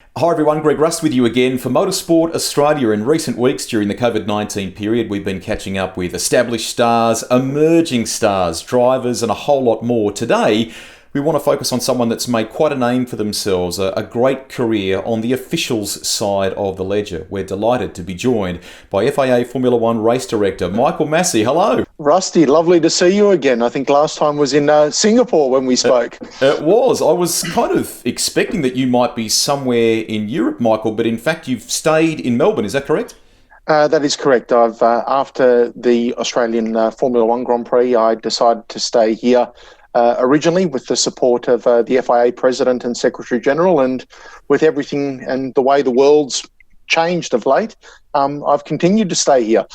Hi everyone, Greg Rust with you again for Motorsport Australia. In recent weeks during the COVID-19 period, we've been catching up with established stars, emerging stars, drivers and a whole lot more. Today, we want to focus on someone that's made quite a name for themselves, a great career on the officials side of the ledger. We're delighted to be joined by FIA Formula One Race Director Michael Masi. Hello. Rusty, lovely to see you again. I think last time was in Singapore when we spoke. It was. I was kind of expecting that you might be somewhere in Europe, Michael, but in fact you've stayed in Melbourne, is that correct? That is correct. I've after the Australian Formula One Grand Prix, I decided to stay here originally with the support of the FIA President and Secretary General, and with everything and the way the world's changed of late, I've continued to stay here.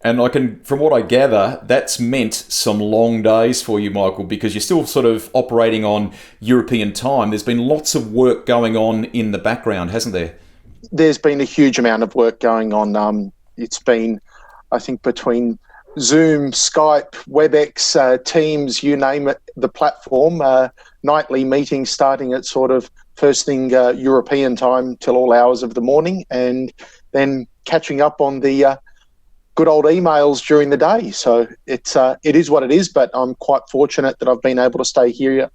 And from what I gather, that's meant some long days for you, Michael, because you're still sort of operating on European time. There's been lots of work going on in the background, hasn't there? There's been a huge amount of work going on. It's been, I think, between Zoom, Skype, WebEx, Teams, you name it, the platform, nightly meetings starting at sort of first thing European time till all hours of the morning, and then catching up on the good old emails during the day. So it is what it is, but I'm quite fortunate that I've been able to stay here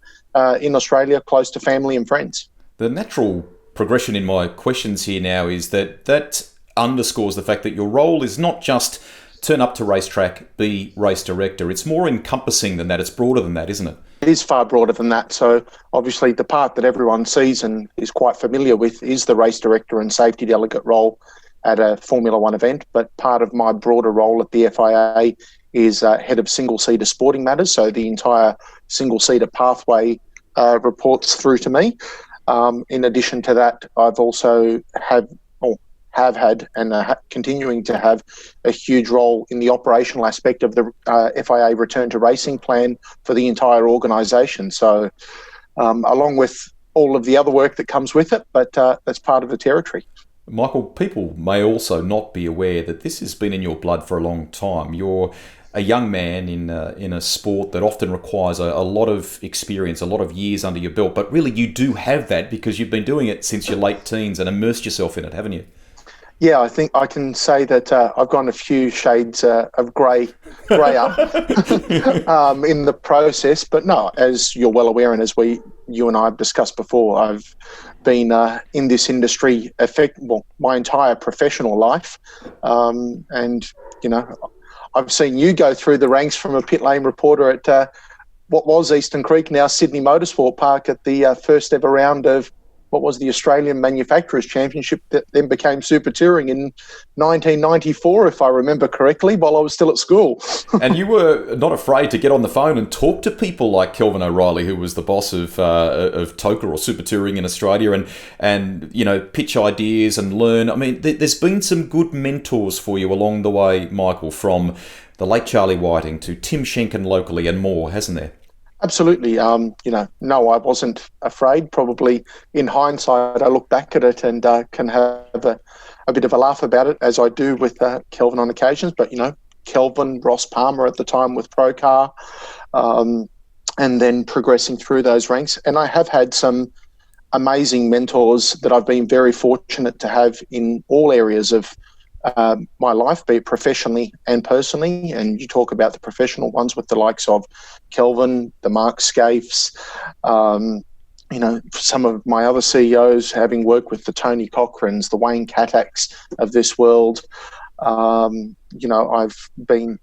in Australia, close to family and friends. The natural progression in my questions here now is that underscores the fact that your role is not just turn up to racetrack, be race director. It's more encompassing than that. It's broader than that, isn't it? It is far broader than that. So obviously the part that everyone sees and is quite familiar with is the race director and safety delegate role at a Formula One event, but part of my broader role at the FIA is head of single-seater sporting matters, so the entire single-seater pathway reports through to me. In addition to that, I've also have had and continuing to have a huge role in the operational aspect of the FIA return to racing plan for the entire organisation. So along with all of the other work that comes with it, but that's part of the territory. Michael, people may also not be aware that this has been in your blood for a long time. You're a young man in a sport that often requires a lot of experience, a lot of years under your belt, but really you do have that because you've been doing it since your late teens and immersed yourself in it, haven't you? Yeah, I think I can say that I've gone a few shades of grey up in the process. But no, as you're well aware, and as you and I have discussed before, I've been in this industry my entire professional life, and I've seen you go through the ranks from a pit lane reporter at what was Eastern Creek, now Sydney Motorsport Park, at the first ever round of what was the Australian Manufacturers Championship that then became Super Touring in 1994, if I remember correctly, while I was still at school. And you were not afraid to get on the phone and talk to people like Kelvin O'Reilly, who was the boss of TOCA or Super Touring in Australia, and pitch ideas and learn. I mean, there's been some good mentors for you along the way, Michael, from the late Charlie Whiting to Tim Schenken locally and more, hasn't there? Absolutely. No, I wasn't afraid. Probably in hindsight, I look back at it and can have a bit of a laugh about it, as I do with Kelvin on occasions. But, Kelvin, Ross Palmer at the time with Procar, and then progressing through those ranks. And I have had some amazing mentors that I've been very fortunate to have in all areas of my life, be it professionally and personally. And you talk about the professional ones with the likes of Kelvin, the Mark Scaifes, some of my other CEOs, having worked with the Tony Cochrans, the Wayne Catacks of this world. I've been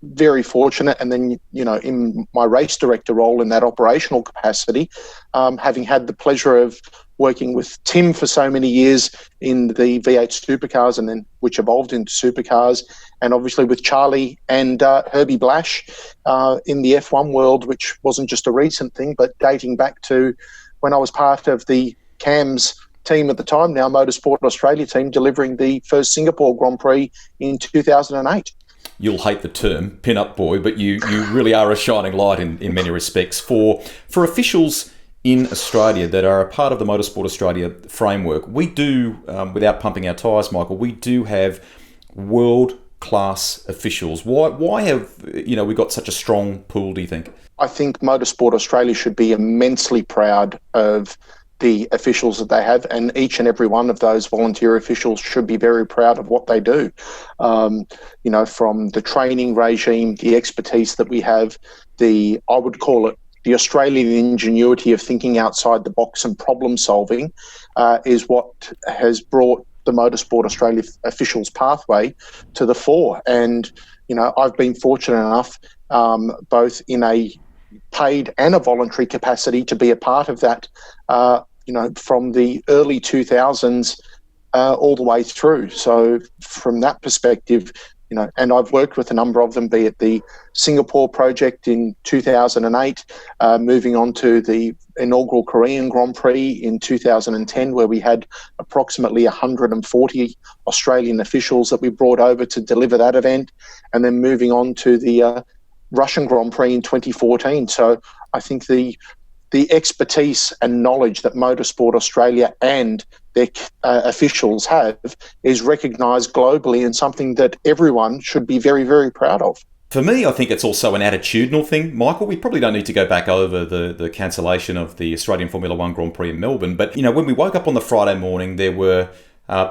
very fortunate. And then, in my race director role in that operational capacity, having had the pleasure of working with Tim for so many years in the V8 supercars, and then which evolved into supercars, and obviously with Charlie and Herbie Blash in the F1 world, which wasn't just a recent thing, but dating back to when I was part of the CAMS team at the time, now Motorsport Australia team, delivering the first Singapore Grand Prix in 2008. You'll hate the term pin-up boy, but you really are a shining light in many respects for officials in Australia that are a part of the Motorsport Australia framework. We do, without pumping our tyres, Michael, we do have world-class officials. Why have we got such a strong pool, do you think? I think Motorsport Australia should be immensely proud of the officials that they have, and each and every one of those volunteer officials should be very proud of what they do. From the training regime, the expertise that we have, I would call it the Australian ingenuity of thinking outside the box and problem solving, is what has brought the Motorsport Australia officials pathway to the fore. And, I've been fortunate enough, both in a paid and a voluntary capacity, to be a part of that, from the early 2000s all the way through. So from that perspective, and I've worked with a number of them, be it the Singapore project in 2008, moving on to the inaugural Korean Grand Prix in 2010, where we had approximately 140 Australian officials that we brought over to deliver that event, and then moving on to the Russian Grand Prix in 2014. So I think the expertise and knowledge that Motorsport Australia and their officials have is recognised globally, and something that everyone should be very, very proud of. For me, I think it's also an attitudinal thing, Michael. We probably don't need to go back over the cancellation of the Australian Formula One Grand Prix in Melbourne, but when we woke up on the Friday morning, there were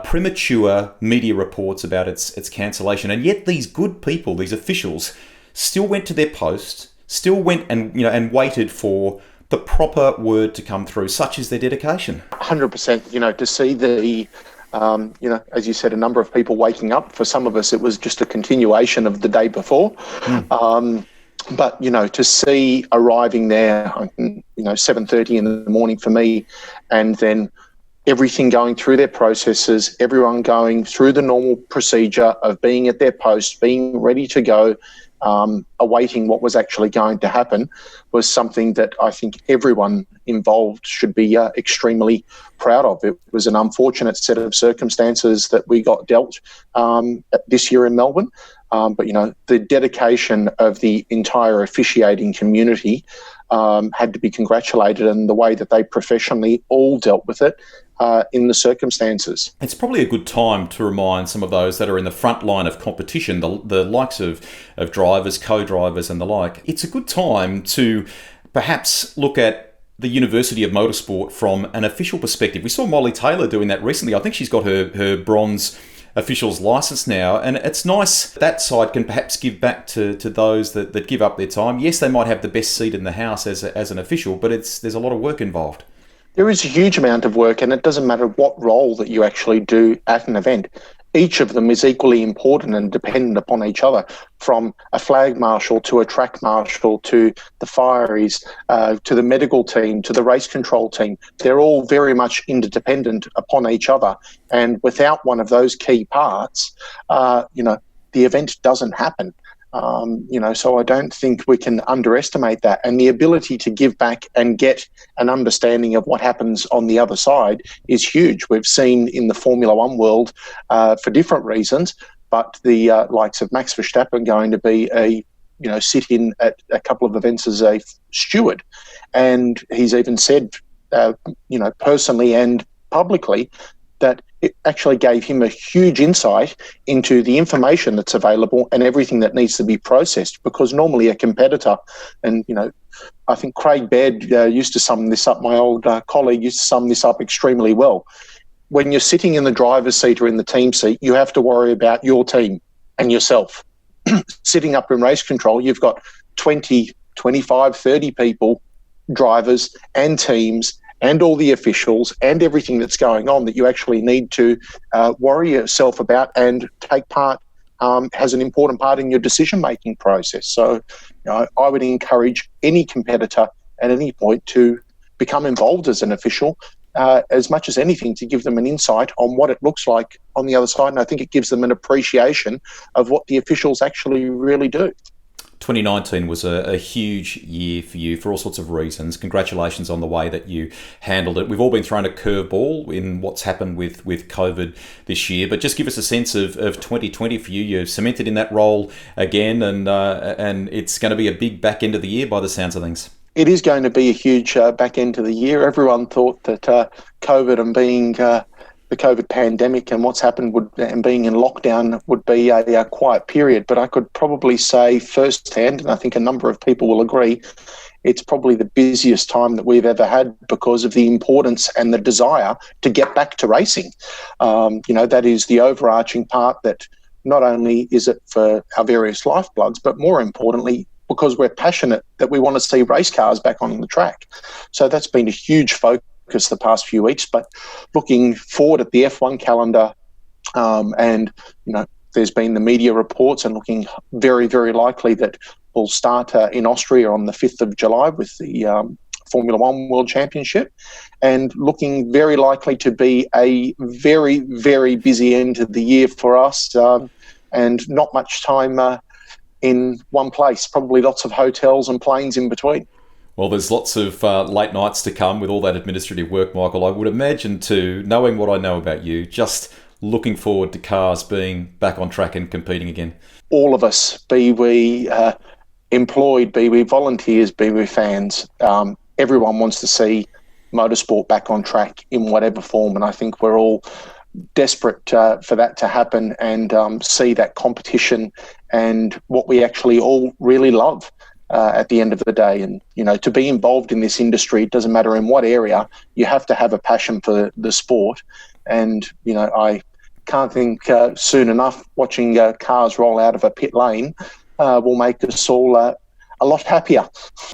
premature media reports about its cancellation, and yet these good people, these officials, still went to their post, still went and waited for the proper word to come through. Such is their dedication. 100%. To see the, as you said, a number of people waking up. For some of us, it was just a continuation of the day before. But to see arriving there, 7:30 in the morning for me, and then everything going through their processes, everyone going through the normal procedure of being at their post, being ready to go, awaiting what was actually going to happen, was something that I think everyone involved should be extremely proud of. It was an unfortunate set of circumstances that we got dealt this year in Melbourne, but the dedication of the entire officiating community had to be congratulated, and the way that they professionally all dealt with it in the circumstances. It's probably a good time to remind some of those that are in the front line of competition, the likes of drivers, co-drivers and the like. It's a good time to perhaps look at the University of Motorsport from an official perspective. We saw Molly Taylor doing that recently. I think she's got her bronze official's license now, and it's nice that side can perhaps give back to those that give up their time. Yes, they might have the best seat in the house as an official, but there's a lot of work involved. There is a huge amount of work, and it doesn't matter what role that you actually do at an event. Each of them is equally important and dependent upon each other, from a flag marshal to a track marshal to the fireys, to the medical team, to the race control team. They're all very much interdependent upon each other. And without one of those key parts, the event doesn't happen. So I don't think we can underestimate that. And the ability to give back and get an understanding of what happens on the other side is huge. We've seen in the Formula One world, for different reasons, but the likes of Max Verstappen going to be sit in at a couple of events as a steward. And he's even said, personally and publicly, that it actually gave him a huge insight into the information that's available and everything that needs to be processed, because normally a competitor, and I think Craig Baird used to sum this up, my old colleague used to sum this up extremely well. When you're sitting in the driver's seat or in the team seat, you have to worry about your team and yourself. Sitting up in race control, you've got 20, 25, 30 people, drivers and teams, and all the officials and everything that's going on that you actually need to worry yourself about and take part, has an important part in your decision-making process. So I would encourage any competitor at any point to become involved as an official, as much as anything, to give them an insight on what it looks like on the other side. And I think it gives them an appreciation of what the officials actually really do. 2019 was a huge year for you for all sorts of reasons. Congratulations on the way that you handled it. We've all been thrown a curveball in what's happened with COVID this year, but just give us a sense of 2020 for you. You're cemented in that role again, and it's going to be a big back end of the year by the sounds of things. It is going to be a huge back end of the year. Everyone thought that COVID and being the COVID pandemic and what's happened and being in lockdown would be a quiet period. But I could probably say firsthand, and I think a number of people will agree, it's probably the busiest time that we've ever had because of the importance and the desire to get back to racing. That is the overarching part, that not only is it for our various lifebloods, but more importantly, because we're passionate that we want to see race cars back on the track. So that's been a huge focus the past few weeks. But looking forward at the F1 calendar, there's been the media reports, and looking very, very likely that we'll start in Austria on the 5th of July with the Formula One World Championship, and looking very likely to be a very, very busy end of the year for us, and not much time in one place, probably lots of hotels and planes in between. Well, there's lots of late nights to come with all that administrative work, Michael. I would imagine too, knowing what I know about you, just looking forward to cars being back on track and competing again. All of us, be we employed, be we volunteers, be we fans, everyone wants to see motorsport back on track in whatever form, and I think we're all desperate for that to happen, and see that competition and what we actually all really love at the end of the day. And to be involved in this industry, it doesn't matter in what area, you have to have a passion for the sport. And I can't think soon enough watching cars roll out of a pit lane will make us all a lot happier.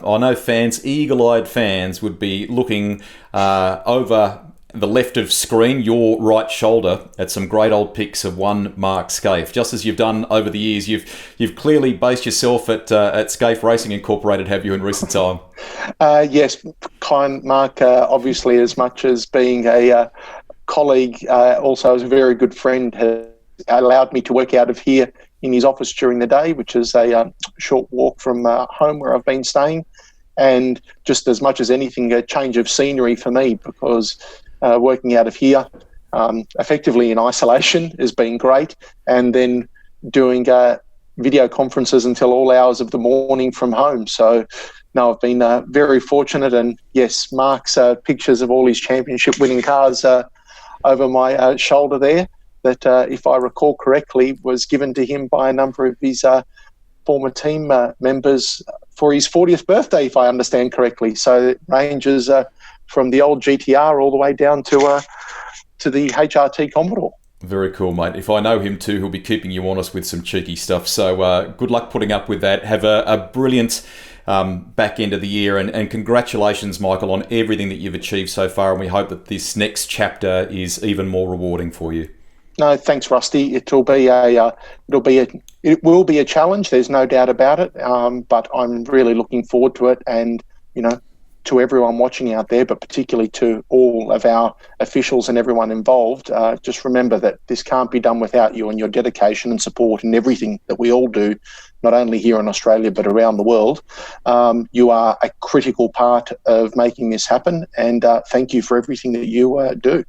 I know fans, eagle-eyed fans, would be looking over the left of screen, your right shoulder, at some great old pics of one Mark Scaife. Just as you've done over the years, you've clearly based yourself at Scaife Racing Incorporated, have you, in recent time? Yes, kind Mark, obviously, as much as being a colleague, also as a very good friend, has allowed me to work out of here in his office during the day, which is a short walk from home where I've been staying. And just as much as anything, a change of scenery for me, because working out of here effectively in isolation has been great. And then doing video conferences until all hours of the morning from home. So, no, I've been very fortunate. And yes, Mark's pictures of all his championship winning cars over my shoulder there, that if I recall correctly, was given to him by a number of his former team members for his 40th birthday, if I understand correctly. So it ranges from the old GTR all the way down to the HRT Commodore. Very cool, mate. If I know him too, he'll be keeping you honest with some cheeky stuff. So good luck putting up with that. Have a brilliant back end of the year, and congratulations, Michael, on everything that you've achieved so far. And we hope that this next chapter is even more rewarding for you. No, thanks, Rusty. It will be a challenge. There's no doubt about it. But I'm really looking forward to it, and to everyone watching out there, but particularly to all of our officials and everyone involved, just remember that this can't be done without you and your dedication and support and everything that we all do, not only here in Australia but around the world. You are a critical part of making this happen, and thank you for everything that you do.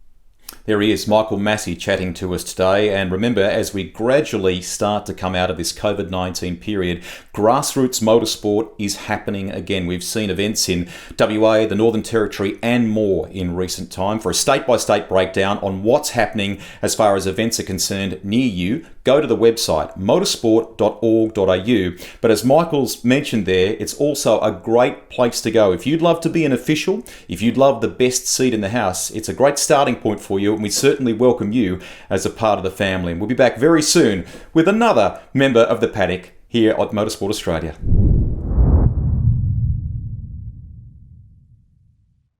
There he is, Michael Masi, chatting to us today. And remember, as we gradually start to come out of this COVID-19 period, grassroots motorsport is happening again. We've seen events in WA, the Northern Territory, and more in recent time. For a state-by-state breakdown on what's happening as far as events are concerned near you, go to the website motorsport.org.au. But as Michael's mentioned there, it's also a great place to go. If you'd love to be an official, if you'd love the best seat in the house, it's a great starting point for you, and we certainly welcome you as a part of the family. And we'll be back very soon with another member of the paddock here at Motorsport Australia.